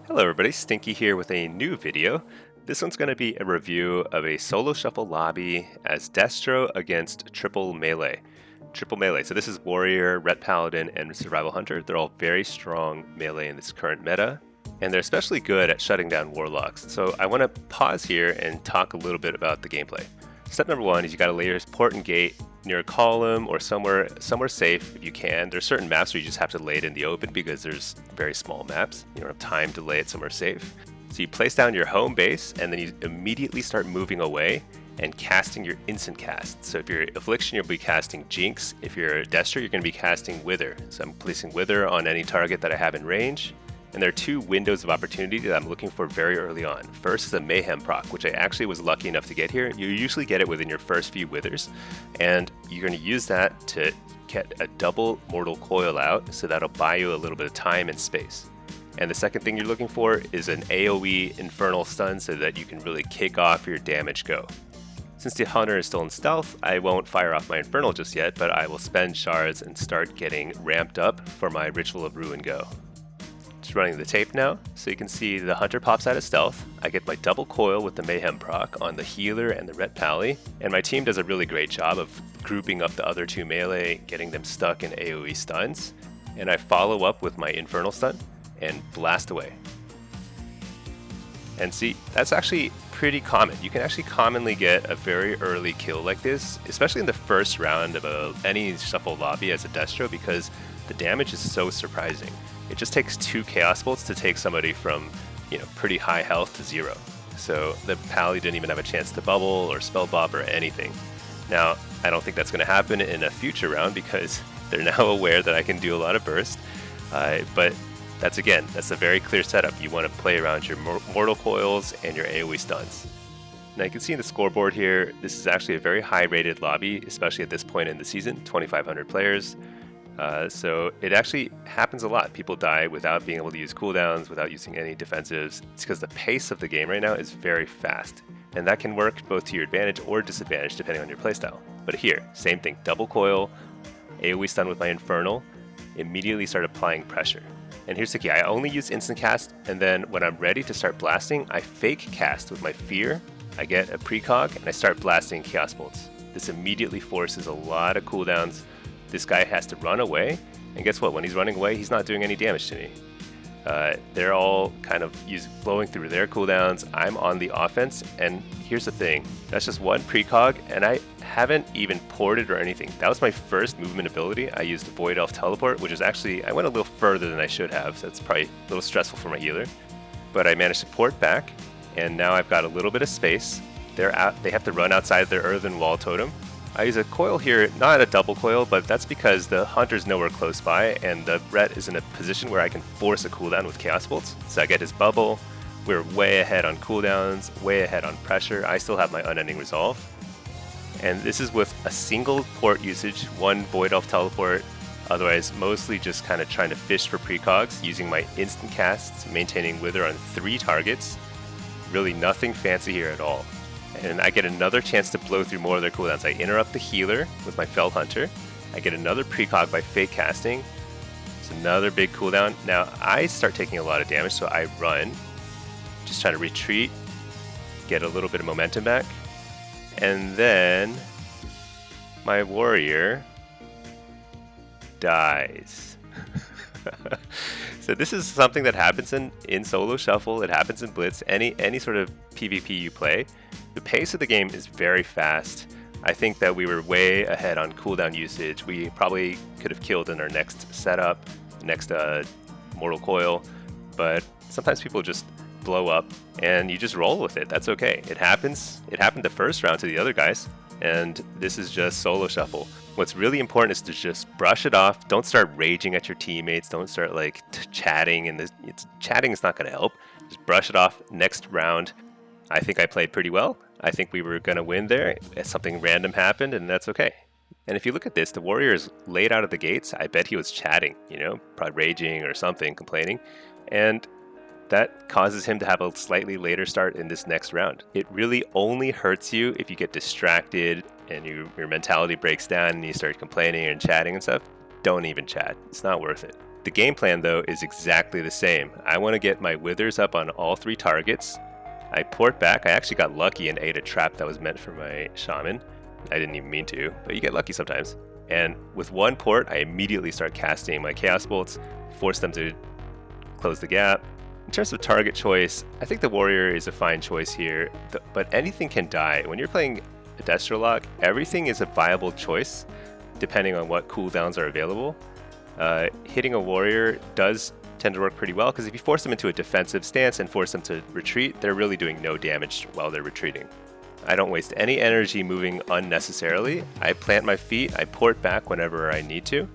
Hello everybody, Stinky here with a new video. This one's going to be a review of a solo shuffle lobby as Destro against triple melee. Triple melee, so this is Warrior, Ret Paladin, and Survival Hunter. They're all very strong melee in this current meta, and they're especially good at shutting down Warlocks. So I want to pause here and talk a little bit about the gameplay. Step number one is you got to lay your port and gate near a column or somewhere safe if you can. There's certain maps where you just have to lay it in the open because there's very small maps. You don't have time to lay it somewhere safe. So you place down your home base and then you immediately start moving away and casting your instant cast. So if you're Affliction, you'll be casting Jinx. If you're Destro, you're going to be casting Wither. So I'm placing Wither on any target that I have in range. And there are two windows of opportunity that I'm looking for very early on. First is the Mayhem proc, which I actually was lucky enough to get here. You usually get it within your first few Withers, and you're going to use that to get a double Mortal Coil out, so that'll buy you a little bit of time and space. And the second thing you're looking for is an AoE Infernal Stun so that you can really kick off your damage go. Since the Hunter is still in stealth, I won't fire off my Infernal just yet, but I will spend shards and start getting ramped up for my Ritual of Ruin go. Just running the tape now, so you can see the Hunter pops out of stealth. I get my double coil with the Mayhem proc on the healer and the Ret Pally, and my team does a really great job of grouping up the other two melee, getting them stuck in AoE stuns, and I follow up with my Infernal Stun and blast away. And see, that's actually pretty common. You can actually commonly get a very early kill like this, especially in the first round of any shuffle lobby as a Destro, because the damage is so surprising. It just takes 2 Chaos Bolts to take somebody from, pretty high health to 0. So the Pally didn't even have a chance to bubble or spell bop or anything. Now, I don't think that's going to happen in a future round because they're now aware that I can do a lot of burst. But that's a very clear setup. You want to play around your Mortal Coils and your AoE stuns. Now you can see in the scoreboard here, this is actually a very high rated lobby, especially at this point in the season, 2,500 players. So it actually happens a lot. People die without being able to use cooldowns, without using any defensives. It's because the pace of the game right now is very fast. And that can work both to your advantage or disadvantage depending on your playstyle. But here, same thing, double coil, AoE stun with my Infernal, immediately start applying pressure. And here's the key, I only use instant cast, and then when I'm ready to start blasting, I fake cast with my Fear, I get a precog, and I start blasting Chaos Bolts. This immediately forces a lot of cooldowns. This guy has to run away, and guess what? When he's running away, he's not doing any damage to me. They're all kind of blowing through their cooldowns. I'm on the offense, and here's the thing. That's just one precog, and I haven't even ported or anything. That was my first movement ability. I used Void Elf Teleport, which is actually, I went a little further than I should have, so it's probably a little stressful for my healer. But I managed to port back, and now I've got a little bit of space. They have to run outside their earthen wall totem. I use a coil here, not a double coil, but that's because the Hunter's nowhere close by, and the Ret is in a position where I can force a cooldown with Chaos Bolts. So I get his bubble, we're way ahead on cooldowns, way ahead on pressure. I still have my Unending Resolve. And this is with a single port usage, one Void Elf Teleport, otherwise mostly just kind of trying to fish for precogs, using my instant casts, maintaining Wither on 3 targets. Really nothing fancy here at all. And I get another chance to blow through more of their cooldowns. I interrupt the healer with my Fell Hunter. I get another precog by fake casting. It's another big cooldown. Now I start taking a lot of damage, so I run. Just try to retreat, get a little bit of momentum back. And then my warrior dies. So this is something that happens in solo shuffle, it happens in blitz, any sort of PvP you play. The pace of the game is very fast. I think that we were way ahead on cooldown usage. We probably could have killed in our next setup, next Mortal Coil, but sometimes people just blow up and you just roll with it. That's okay. It happens. It happened the first round to the other guys, and this is just solo shuffle. What's really important is to just brush it off. Don't start raging at your teammates. Don't start chatting, and chatting is not going to help. Just brush it off. Next round, I think I played pretty well. I think we were going to win there. Something random happened, and that's okay. And if you look at this, the warrior is laid out of the gates. I bet he was chatting, probably raging or something, complaining. And that causes him to have a slightly later start in this next round. It really only hurts you if you get distracted and your mentality breaks down and you start complaining and chatting and stuff. don't even chat. It's not worth it. The game plan though is exactly the same. I want to get my withers up on all 3 targets. I port back. I actually got lucky and ate a trap that was meant for my shaman. I didn't even mean to, but you get lucky sometimes. And with 1 port, I immediately start casting my chaos bolts, force them to close the gap. In terms of target choice, I think the warrior is a fine choice here, but anything can die. When you're playing a Destro lock, everything is a viable choice depending on what cooldowns are available. Hitting a warrior does tend to work pretty well because if you force them into a defensive stance and force them to retreat, they're really doing no damage while they're retreating. I don't waste any energy moving unnecessarily. I plant my feet, I port back whenever I need to,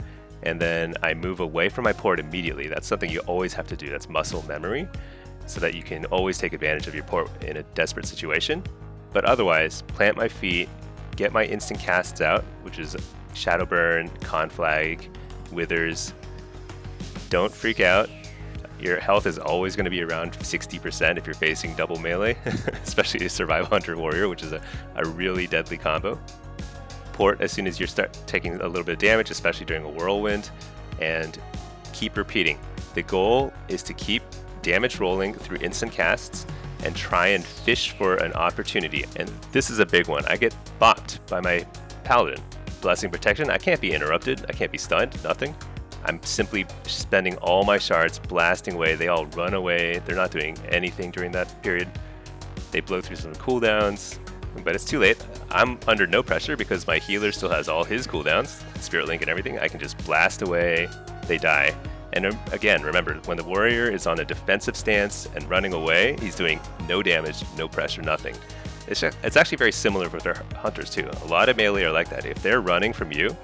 and then I move away from my port immediately. That's something you always have to do. That's muscle memory, so that you can always take advantage of your port in a desperate situation. But otherwise, plant my feet, get my instant casts out, which is Shadow Burn, Conflag, Withers. Don't freak out. Your health is always going to be around 60% if you're facing double melee, especially a Survival Hunter Warrior, which is a really deadly combo. Port as soon as you start taking a little bit of damage, especially during a whirlwind, and keep repeating. The goal is to keep damage rolling through instant casts and try and fish for an opportunity. And this is a big one. I get bopped by my Paladin. Blessing Protection, I can't be interrupted, I can't be stunned, nothing. I'm simply spending all my shards blasting away. They all run away. They're not doing anything during that period. They blow through some cooldowns, but it's too late. I'm under no pressure because my healer still has all his cooldowns, Spirit Link and everything. I can just blast away. They die. And again, remember, when the warrior is on a defensive stance and running away, he's doing no damage, no pressure, nothing. It's actually very similar with our hunters too. A lot of melee are like that. If they're running from you,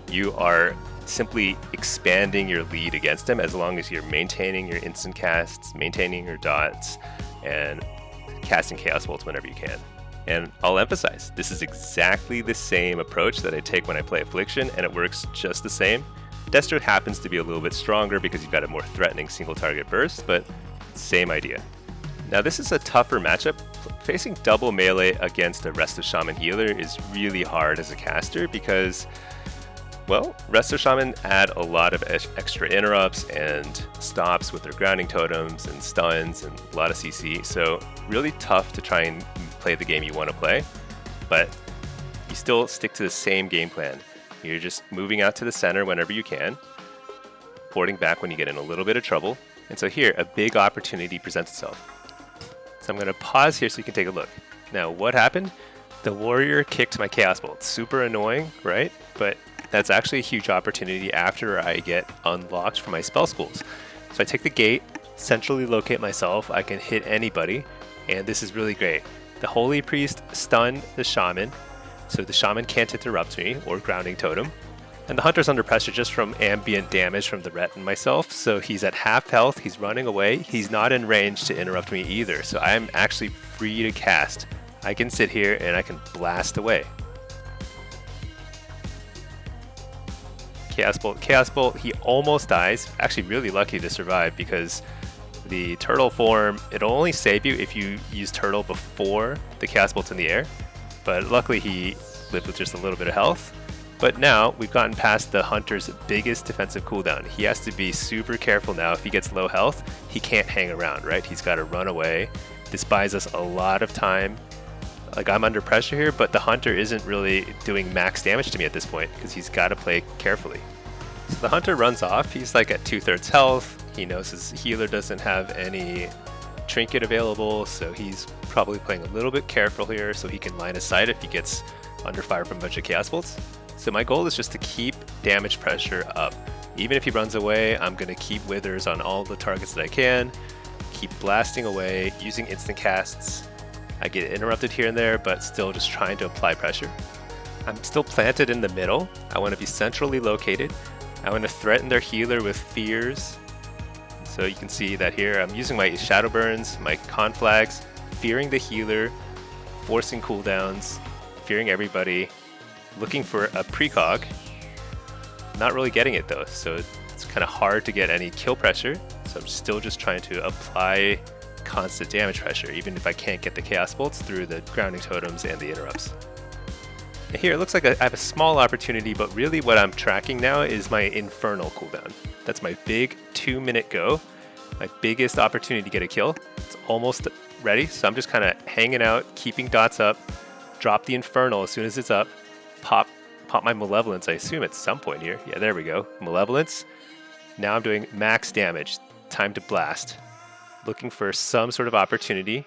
you are simply expanding your lead against them as long as you're maintaining your instant casts, maintaining your dots, and casting chaos bolts whenever you can. And I'll emphasize, this is exactly the same approach that I take when I play Affliction, and it works just the same. Destro happens to be a little bit stronger because you've got a more threatening single target burst, but same idea. Now this is a tougher matchup. Facing double melee against a Resto Shaman healer is really hard as a caster because, well, Resto Shaman add a lot of extra interrupts and stops with their grounding totems and stuns and a lot of CC, so really tough to try and play the game you want to play, but you still stick to the same game plan. You're just moving out to the center whenever you can, porting back when you get in a little bit of trouble, and so here, a big opportunity presents itself. So I'm going to pause here so you can take a look. Now, what happened? The warrior kicked my Chaos Bolt. Super annoying, right? But that's actually a huge opportunity after I get unlocked from my spell schools. So I take the gate, centrally locate myself, I can hit anybody, and this is really great. The Holy Priest stunned the Shaman, so the Shaman can't interrupt me, or Grounding Totem. And the Hunter's under pressure just from ambient damage from the Ret and myself, so he's at half health, he's running away, he's not in range to interrupt me either, so I'm actually free to cast. I can sit here and I can blast away. Chaos Bolt, he almost dies. Actually really lucky to survive because the turtle form, it'll only save you if you use turtle before the Chaos Bolt's in the air, but luckily he lived with just a little bit of health. But now we've gotten past the Hunter's biggest defensive cooldown. He has to be super careful now. If he gets low health, he can't hang around, right? He's got to run away. This buys us a lot of time. Like, I'm under pressure here, but the Hunter isn't really doing max damage to me at this point because he's got to play carefully. So the Hunter runs off. He's like at 2/3 health. He knows his healer doesn't have any trinket available, so he's probably playing a little bit careful here so he can line of sight if he gets under fire from a bunch of Chaos Bolts. So my goal is just to keep damage pressure up. Even if he runs away, I'm going to keep Withers on all the targets that I can, keep blasting away, using instant casts. I get interrupted here and there, but still just trying to apply pressure. I'm still planted in the middle. I want to be centrally located. I want to threaten their healer with fears. So you can see that here I'm using my Shadow Burns, my Conflags, fearing the healer, forcing cooldowns, fearing everybody, looking for a precog. Not really getting it though, so it's kind of hard to get any kill pressure. So I'm still just trying to apply constant damage pressure, even if I can't get the Chaos Bolts through the Grounding Totems and the interrupts. And here it looks like I have a small opportunity, but really what I'm tracking now is my Infernal cooldown. That's my big 2-minute go, my biggest opportunity to get a kill. It's almost ready, so I'm just kind of hanging out, keeping dots up, drop the Infernal as soon as it's up, pop my Malevolence, I assume at some point here. Yeah, there we go, Malevolence. Now I'm doing max damage, time to blast. Looking for some sort of opportunity.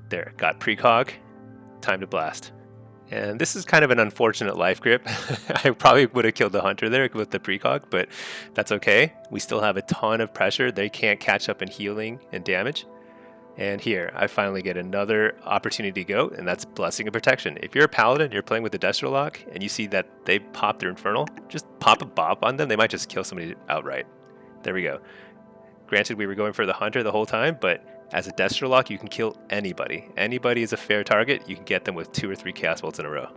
There, got precog, time to blast. And this is kind of an unfortunate life grip. I probably would have killed the hunter there with the precog, but that's okay. We still have a ton of pressure. They can't catch up in healing and damage. And here, I finally get another opportunity to go, and that's Blessing and Protection. If you're a paladin, you're playing with the Destro lock, and you see that they pop their Infernal, just pop a bop on them. They might just kill somebody outright. There we go. Granted, we were going for the hunter the whole time, but as a Destro lock, you can kill anybody. Anybody is a fair target. You can get them with 2 or 3 Chaos Bolts in a row.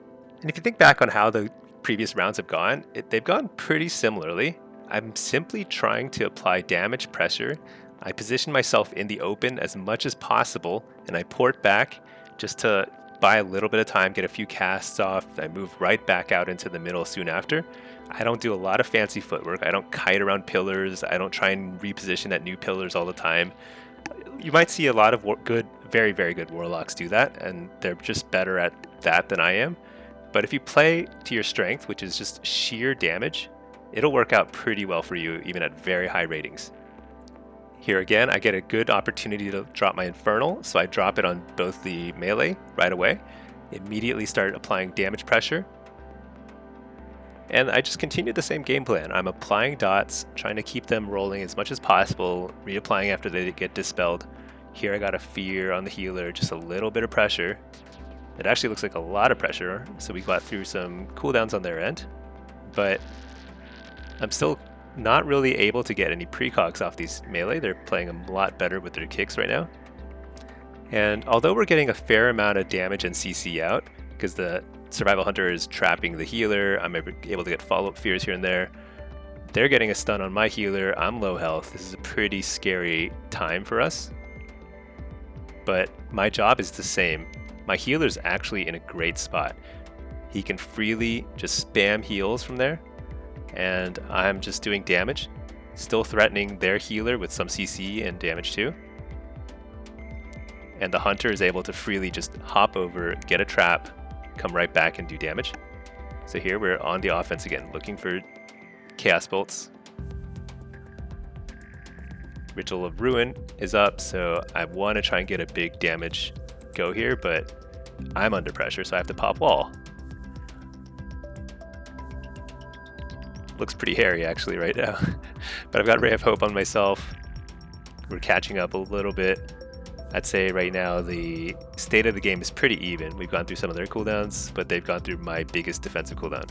And if you think back on how the previous rounds have gone, they've gone pretty similarly. I'm simply trying to apply damage pressure. I position myself in the open as much as possible, and I port back just to buy a little bit of time, get a few casts off. I move right back out into the middle soon after. I don't do a lot of fancy footwork. I don't kite around pillars. I don't try and reposition at new pillars all the time. You might see a lot of very, very good warlocks do that, and they're just better at that than I am. But if you play to your strength, which is just sheer damage, it'll work out pretty well for you, even at very high ratings. Here again, I get a good opportunity to drop my Infernal, so I drop it on both the melee right away, immediately start applying damage pressure, and I just continue the same game plan. I'm applying dots, trying to keep them rolling as much as possible, reapplying after they get dispelled. Here I got a Fear on the healer, just a little bit of pressure. It actually looks like a lot of pressure, so we got through some cooldowns on their end, but I'm still not really able to get any precogs off these melee. They're playing a lot better with their kicks right now. And although we're getting a fair amount of damage and CC out, because the Survival Hunter is trapping the healer, I'm able to get follow-up fears here and there. They're getting a stun on my healer, I'm low health. This is a pretty scary time for us. But my job is the same. My healer's actually in a great spot. He can freely just spam heals from there, and I'm just doing damage, still threatening their healer with some CC and damage too. And the hunter is able to freely just hop over, get a trap, come right back and do damage. So here we're on the offense again, looking for Chaos Bolts. Ritual of Ruin is up, so I want to try and get a big damage go here, but I'm under pressure, so I have to pop wall. Looks pretty hairy actually right now, but I've got Ray of Hope on myself. We're catching up a little bit. I'd say right now the state of the game is pretty even. We've gone through some of their cooldowns, but they've gone through my biggest defensive cooldown.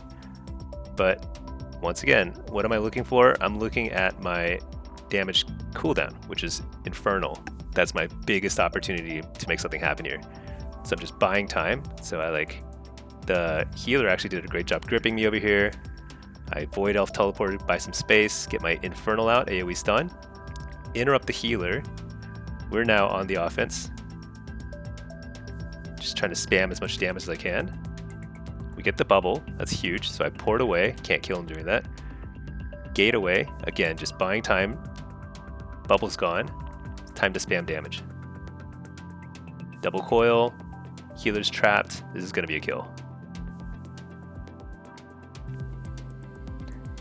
But once again, what am I looking for? I'm looking at my damage cooldown, which is Infernal. That's my biggest opportunity to make something happen here. So I'm just buying time. So the healer actually did a great job gripping me over here. I Void Elf teleported by some space, get my Infernal out, AoE stun, interrupt the healer. We're now on the offense. Just trying to spam as much damage as I can. We get the bubble, that's huge, so I port away, can't kill him doing that. Gate away, again, just buying time. Bubble's gone, it's time to spam damage. Double coil, healer's trapped, this is gonna be a kill.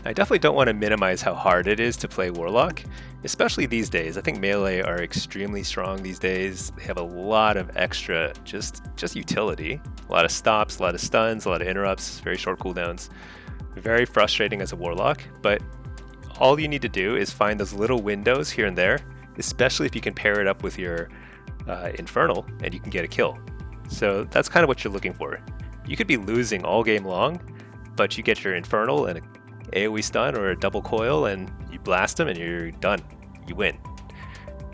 I definitely don't want to minimize how hard it is to play Warlock, especially these days. I think melee are extremely strong these days. They have a lot of extra just utility. A lot of stops, a lot of stuns, a lot of interrupts, very short cooldowns. Very frustrating as a Warlock, but all you need to do is find those little windows here and there, especially if you can pair it up with your Infernal and you can get a kill. So that's kind of what you're looking for. You could be losing all game long, but you get your Infernal and a AoE stun or a double coil and you blast them and you're done. You win.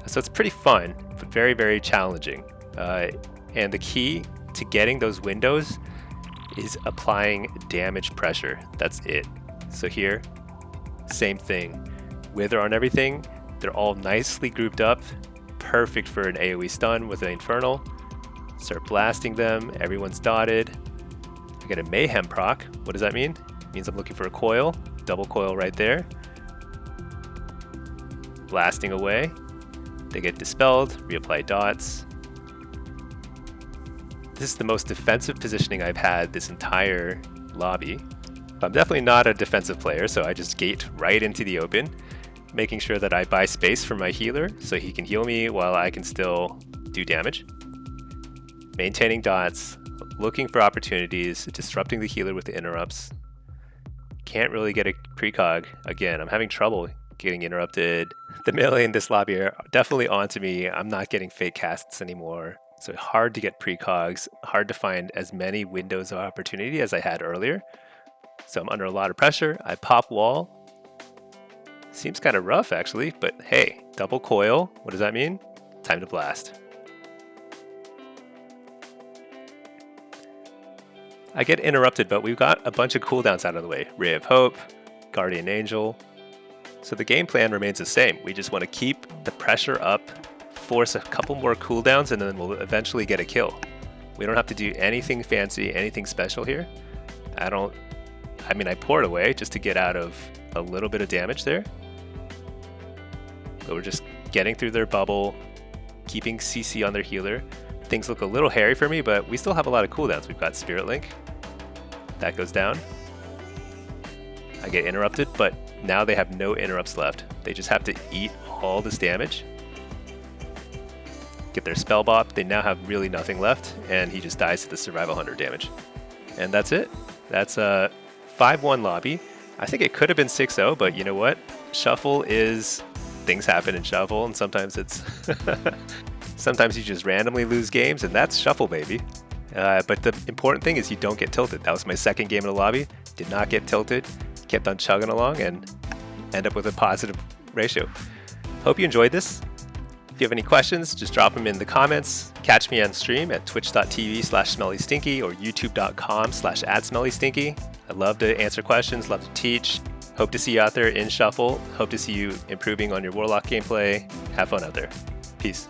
So it's pretty fun, but very, very challenging. And the key to getting those windows is applying damage pressure. That's it. So here, same thing. Wither on everything. They're all nicely grouped up. Perfect for an AoE stun with an Infernal. Start blasting them. Everyone's dotted. I get a mayhem proc. What does that mean? It means I'm looking for a coil. Double coil right there. Blasting away. They get dispelled, reapply dots. This is the most defensive positioning I've had this entire lobby. I'm definitely not a defensive player, so I just gate right into the open, making sure that I buy space for my healer so he can heal me while I can still do damage. Maintaining dots, looking for opportunities, disrupting the healer with the interrupts. Can't really get a precog. Again, I'm having trouble getting interrupted. The melee in this lobby are definitely onto me. I'm not getting fake casts anymore. So hard to get precogs, hard to find as many windows of opportunity as I had earlier. So I'm under a lot of pressure. I pop wall. Seems kind of rough actually, but hey, double coil. What does that mean? Time to blast. I get interrupted, but we've got a bunch of cooldowns out of the way. Ray of Hope, Guardian Angel. So the game plan remains the same. We just want to keep the pressure up, force a couple more cooldowns, and then we'll eventually get a kill. We don't have to do anything fancy, anything special here. I mean, I poured away just to get out of a little bit of damage there. But we're just getting through their bubble, keeping CC on their healer. Things look a little hairy for me, but we still have a lot of cooldowns. We've got Spirit Link. That goes down. I get interrupted, but now they have no interrupts left. They just have to eat all this damage. Get their spell bop. They now have really nothing left, and he just dies to the survival 100 damage. And that's it. That's a 5-1 lobby. I think it could have been 6-0, but you know what? Shuffle is... Things happen in Shuffle, and sometimes it's... Sometimes you just randomly lose games, and that's Shuffle, baby. But the important thing is you don't get tilted. That was my second game in the lobby. Did not get tilted. Kept on chugging along and end up with a positive ratio. Hope you enjoyed this. If you have any questions, just drop them in the comments. Catch me on stream at twitch.tv/smellystinky or youtube.com/@smellystinky. I love to answer questions, love to teach. Hope to see you out there in Shuffle. Hope to see you improving on your Warlock gameplay. Have fun out there. Peace.